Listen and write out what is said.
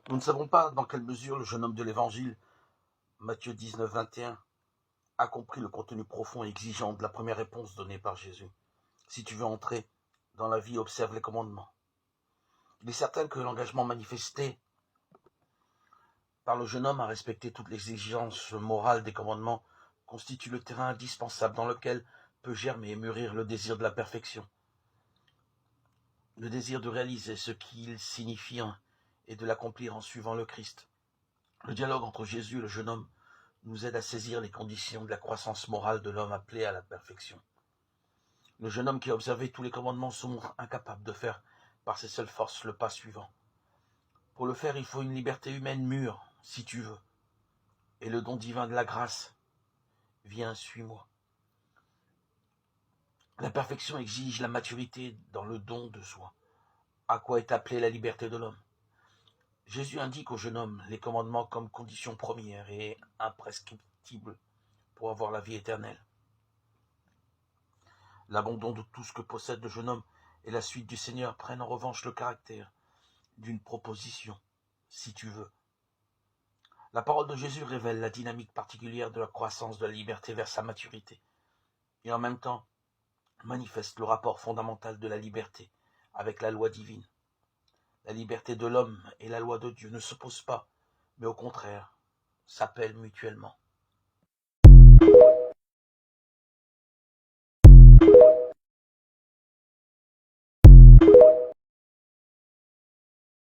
Nous ne savons pas dans quelle mesure le jeune homme de l'Évangile, Matthieu 19, 21, a compris le contenu profond et exigeant de la première réponse donnée par Jésus. Si tu veux entrer dans la vie, observe les commandements. Il est certain que l'engagement manifesté par le jeune homme à respecter toutes les exigences morales des commandements constitue le terrain indispensable dans lequel peut germer et mûrir le désir de la perfection, le désir de réaliser ce qu'il signifie et de l'accomplir en suivant le Christ. Le dialogue entre Jésus et le jeune homme nous aide à saisir les conditions de la croissance morale de l'homme appelé à la perfection. Le jeune homme qui a observé tous les commandements se montre incapable de faire par ses seules forces le pas suivant. Pour le faire, il faut une liberté humaine mûre, si tu veux, et le don divin de la grâce. Viens, suis-moi. La perfection exige la maturité dans le don de soi. À quoi est appelée la liberté de l'homme? Jésus indique au jeune homme les commandements comme condition première et imprescriptible pour avoir la vie éternelle. L'abandon de tout ce que possède le jeune homme et la suite du Seigneur prennent en revanche le caractère d'une proposition, si tu veux. La parole de Jésus révèle la dynamique particulière de la croissance de la liberté vers sa maturité, et en même temps manifeste le rapport fondamental de la liberté avec la loi divine. La liberté de l'homme et la loi de Dieu ne s'opposent pas, mais au contraire, s'appellent mutuellement.